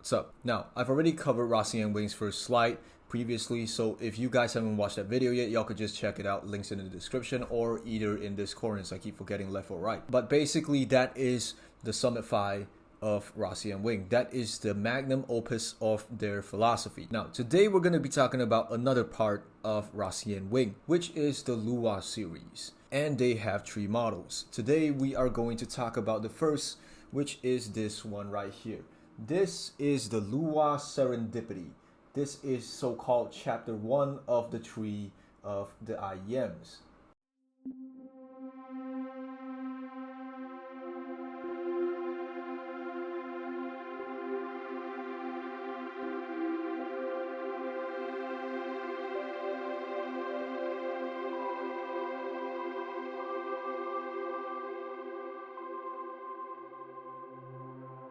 What's up? Now, I've already covered rossi&wing's first slide previously, so if you guys haven't watched that video yet, y'all could just check it out. Links in the description or either in this corner, so I keep forgetting left or right. But basically, that is the Summit 5 of rossi&wing. That is the magnum opus of their philosophy. Now, today we're going to be talking about another part of rossi&wing, which is the LUA series. And they have 3 models. Today we are going to talk about the first, which is this one right here. This is the LUA Serendipity. This is so-called chapter 1 of the tree of the IEMs.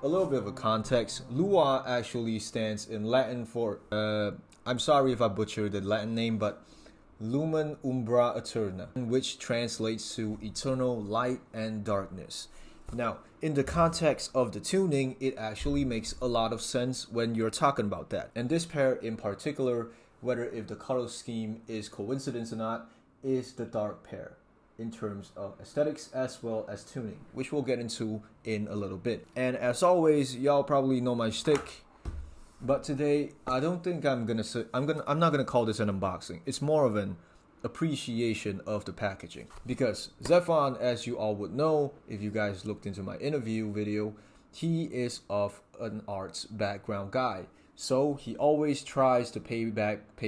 A little bit of a context, LUA actually stands in Latin for, I'm sorry if I butchered the Latin name, but Lumen Umbra Eterna, which translates to eternal light and darkness. Now, in the context of the tuning, it actually makes a lot of sense when you're talking about that. And this pair in particular, whether if the color scheme is coincidence or not, is the dark pair in terms of aesthetics as well as tuning, which we'll get into in a little bit. And as always, y'all probably know my shtick, but today I don't think I'm not gonna call this an unboxing. It's more of an appreciation of the packaging, because Zephon, as you all would know if you guys looked into my interview video, he is of an arts background guy. So he always tries to pay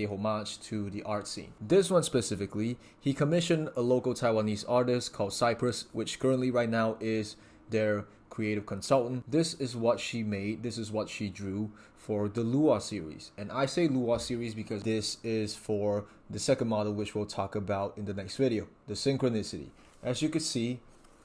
homage to the art scene. This one specifically, he commissioned a local Taiwanese artist called Cypress, which currently right now is their creative consultant. This is what she made, this is what she drew for the LUA series. And I say LUA series because this is for the second model, which we'll talk about in the next video, the synchronicity. As you can see,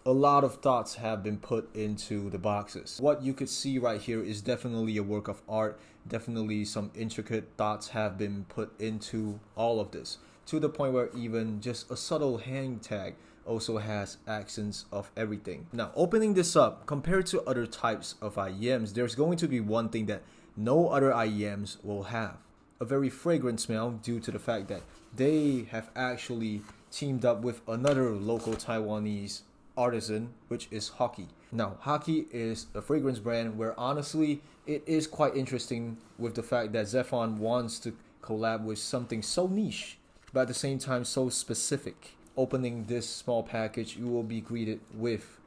a lot of thoughts have been put into the boxes. What you could see right here is definitely a work of art. Definitely some intricate thoughts have been put into all of this, to the point where even just a subtle hang tag also has accents of everything. Now, opening this up, compared to other types of IEMs, there's going to be one thing that no other IEMs will have: a very fragrant smell, due to the fact that they have actually teamed up with another local Taiwanese artisan, which is Hockey. Now, Hockey is a fragrance brand where honestly it is quite interesting with the fact that Zephon wants to collab with something so niche but at the same time so specific. Opening this small package, you will be greeted with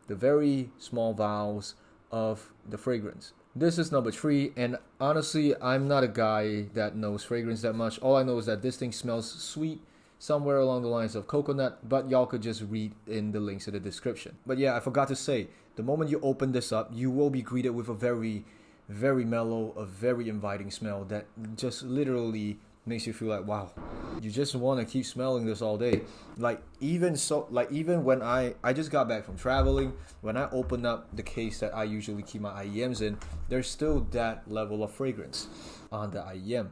the very small vials of the fragrance. This is number 3, and honestly I'm not a guy that knows fragrance that much. All I know is that this thing smells sweet, somewhere along the lines of coconut, but y'all could just read in the links in the description. But yeah, I forgot to say, the moment you open this up, you will be greeted with a very mellow, a very inviting smell that just literally makes you feel like, wow, you just want to keep smelling this all day. Even when I just got back from traveling, when I open up the case that I usually keep my IEMs in, there's still that level of fragrance on the IEM.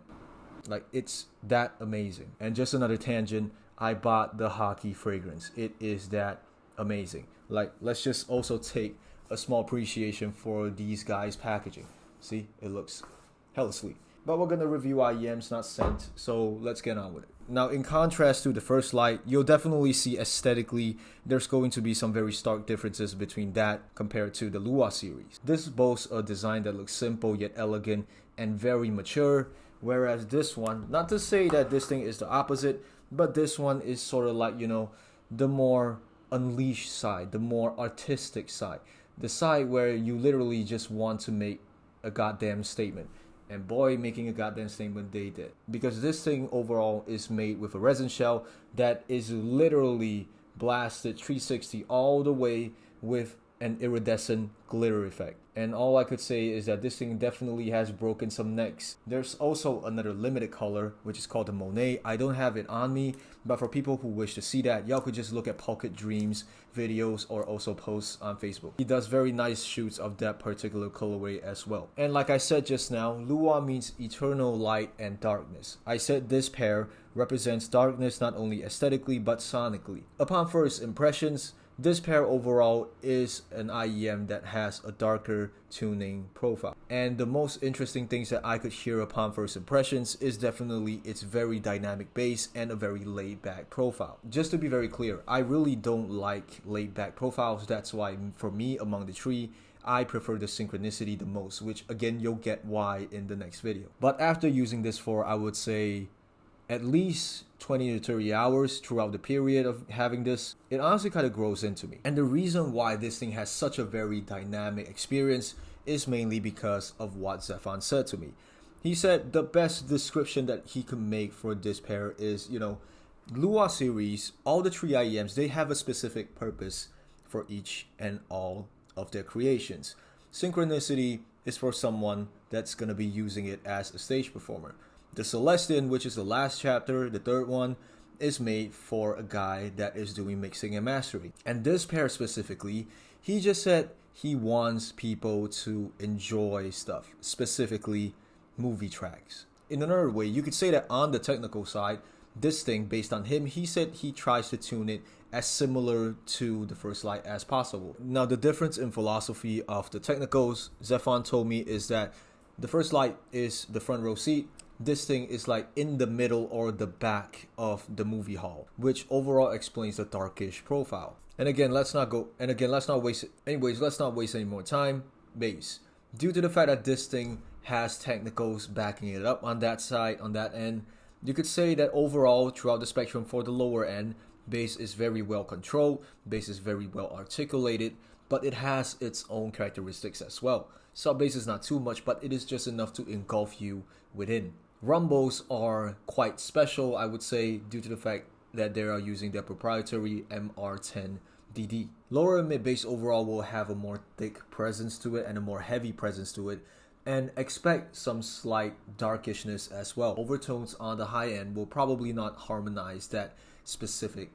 It's that amazing. And just another tangent, I bought the Hockey fragrance. It is that amazing. Let's just also take a small appreciation for these guys' packaging. See, it looks hella sweet. But we're gonna review IEMs, not scent, so let's get on with it. Now, in contrast to the first light, you'll definitely see aesthetically there's going to be some very stark differences between that compared to the LUA series. This boasts a design that looks simple yet elegant and very mature, whereas this one, not to say that this thing is the opposite, but this one is sort of like, the more unleashed side, the more artistic side, the side where you literally just want to make a goddamn statement. And boy, making a goddamn statement they did. Because this thing overall is made with a resin shell that is literally blasted 360 all the way with an iridescent glitter effect. And all I could say is that this thing definitely has broken some necks. There's also another limited color, which is called the Monet. I don't have it on me, but for people who wish to see that, y'all could just look at Pocket Dreams videos or also posts on Facebook. He does very nice shoots of that particular colorway as well. And like I said just now, LUA means eternal light and darkness. I said this pair represents darkness not only aesthetically but sonically. Upon first impressions, This pair overall is an IEM that has a darker tuning profile. And the most interesting things that I could hear upon first impressions is definitely its very dynamic bass and a very laid back profile. Just to be very clear, I really don't like laid back profiles. That's why for me, among the three, I prefer the Synchronicity the most, which again, you'll get why in the next video. But after using this for, I would say, at least 20 to 30 hours throughout the period of having this, it honestly kind of grows into me. And the reason why this thing has such a very dynamic experience is mainly because of what Zephon said to me. He said the best description that he could make for this pair is, LUA series, all the three IEMs, they have a specific purpose for each and all of their creations. Synchronicity is for someone that's going to be using it as a stage performer. The Celestian, which is the last chapter, the third one, is made for a guy that is doing mixing and mastering. And this pair specifically, he just said he wants people to enjoy stuff, specifically movie tracks. In another way, you could say that on the technical side, this thing, based on him, he said he tries to tune it as similar to the First Light as possible. Now, the difference in philosophy of the technicals, Zephon told me, is that the First Light is the front row seat. This thing is like in the middle or the back of the movie hall, which overall explains the darkish profile. And again, let's not waste any more time. Bass. Due to the fact that this thing has technicals backing it up on that side, on that end, you could say that overall throughout the spectrum for the lower end, bass is very well controlled, bass is very well articulated, but it has its own characteristics as well. Sub bass is not too much, but it is just enough to engulf you within. Rumbles are quite special, I would say, due to the fact that they are using their proprietary MR10DD. Lower and mid bass overall will have a more thick presence to it and a more heavy presence to it, and expect some slight darkishness as well. Overtones on the high end will probably not harmonize that specific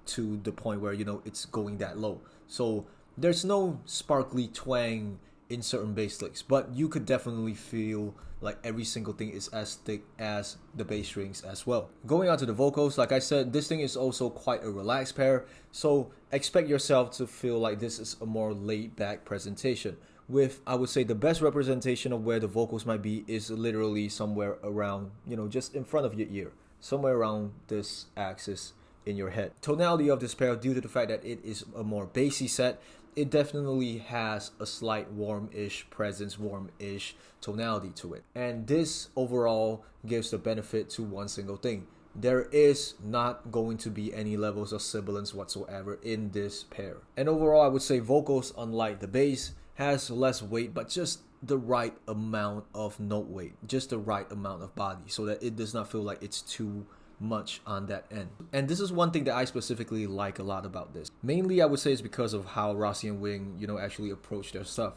to the point where it's going that low. So there's no sparkly twang in certain bass licks, but you could definitely feel like every single thing is as thick as the bass strings as well. Going on to the vocals, like I said, this thing is also quite a relaxed pair, so expect yourself to feel like this is a more laid back presentation, with, I would say, the best representation of where the vocals might be is literally somewhere around, just in front of your ear, somewhere around this axis in your head. Tonality of this pair, due to the fact that it is a more bassy set, it definitely has a slight warm-ish presence, warm-ish tonality to it. And this overall gives the benefit to one single thing. There is not going to be any levels of sibilance whatsoever in this pair. And overall, I would say vocals, unlike the bass, has less weight, but just the right amount of note weight, just the right amount of body, so that it does not feel like it's too much on that end. And this is one thing that I specifically like a lot about this. Mainly, I would say it's because of how rossi&wing, actually approach their stuff.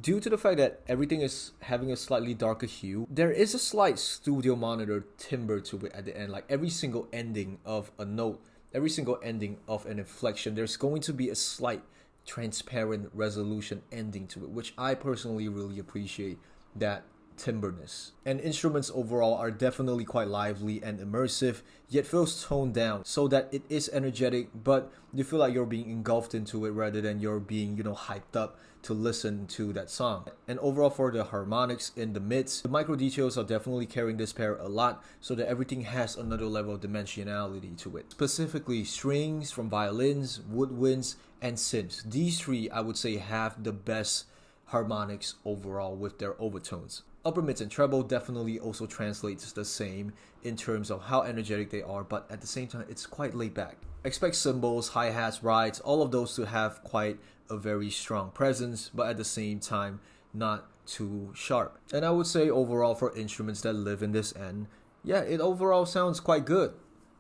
Due to the fact that everything is having a slightly darker hue, there is a slight studio monitor timbre to it at the end. Like every single ending of a note, every single ending of an inflection, there's going to be a slight transparent resolution ending to it, which I personally really appreciate that timberness. And instruments overall are definitely quite lively and immersive, yet feels toned down so that it is energetic, but you feel like you're being engulfed into it rather than you're being, hyped up to listen to that song. And overall, for the harmonics in the mids, the micro details are definitely carrying this pair a lot, so that everything has another level of dimensionality to it. Specifically, strings from violins, woodwinds, and synths. These three, I would say, have the best harmonics overall with their overtones. Upper mids and treble definitely also translates the same in terms of how energetic they are, but at the same time, it's quite laid back. Expect cymbals, hi-hats, rides, all of those to have quite a very strong presence, but at the same time, not too sharp. And I would say overall, for instruments that live in this end, yeah, it overall sounds quite good.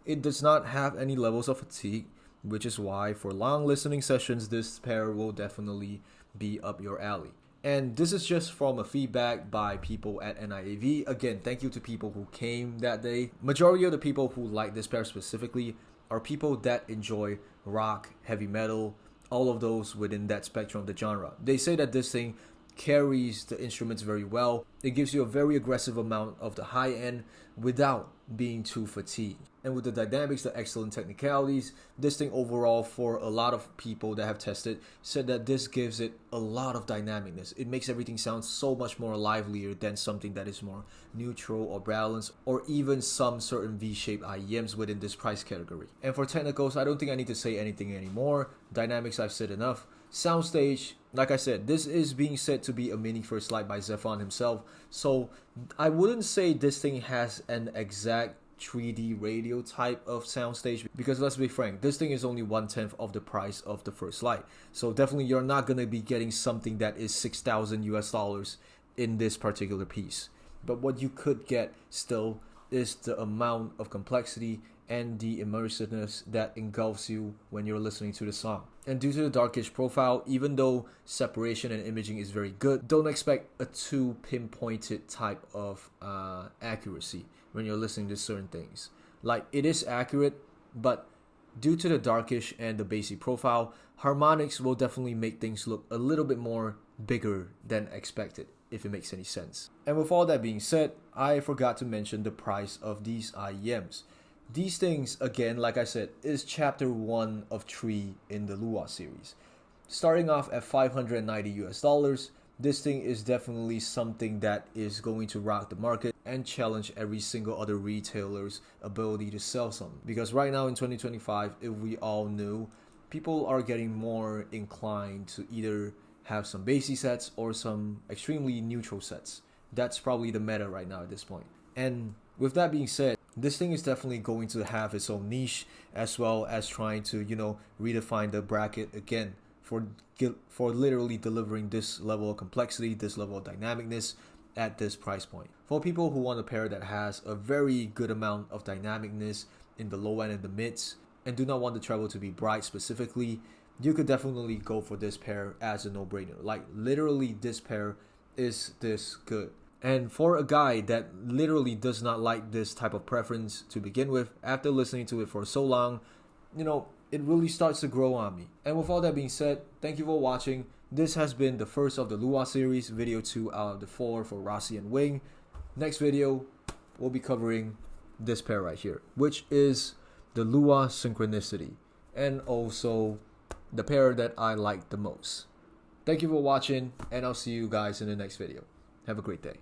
It does not have any levels of fatigue, which is why for long listening sessions, this pair will definitely be up your alley. And this is just from a feedback by people at NIAV. Again, thank you to people who came that day. Majority of the people who like this pair specifically are people that enjoy rock, heavy metal, all of those within that spectrum of the genre. They say that this thing carries the instruments very well. It gives you a very aggressive amount of the high end without being too fatigued. And with the dynamics, the excellent technicalities, this thing overall, for a lot of people that have tested, said that this gives it a lot of dynamicness. It makes everything sound so much more livelier than something that is more neutral or balanced, or even some certain V-shaped IEMs within this price category. And for technicals, I don't think I need to say anything anymore. Dynamics, I've said enough. Soundstage, like I said, this is being said to be a mini First Light by Zephon himself, so I wouldn't say this thing has an exact 3D radio type of soundstage, because let's be frank, this thing is only 1/10 of the price of the First Light. So definitely you're not going to be getting something that is $6,000 in this particular piece. But what you could get still is the amount of complexity and the immersiveness that engulfs you when you're listening to the song. And due to the darkish profile, even though separation and imaging is very good, don't expect a too pinpointed type of accuracy when you're listening to certain things. Like, it is accurate, but due to the darkish and the bassy profile, harmonics will definitely make things look a little bit more bigger than expected, if it makes any sense. And with all that being said, I forgot to mention the price of these IEMs. These things, again, like I said, is chapter 1 of 3 in the LUA series. Starting off at $590, this thing is definitely something that is going to rock the market and challenge every single other retailer's ability to sell some. Because right now in 2025, if we all knew, people are getting more inclined to either have some bassy sets or some extremely neutral sets. That's probably the meta right now at this point. And with that being said, this thing is definitely going to have its own niche, as well as trying to, redefine the bracket again for literally delivering this level of complexity, this level of dynamicness at this price point. For people who want a pair that has a very good amount of dynamicness in the low end and the mids, and do not want the treble to be bright specifically, you could definitely go for this pair as a no-brainer. Like, literally, this pair is this good. And for a guy that literally does not like this type of preference to begin with, after listening to it for so long, it really starts to grow on me. And with all that being said, thank you for watching. This has been the first of the LUA series, video 2 out of the 4 for Rossi and Wing. Next video, we'll be covering this pair right here, which is the LUA Synchronicity, and also the pair that I like the most. Thank you for watching, and I'll see you guys in the next video. Have a great day.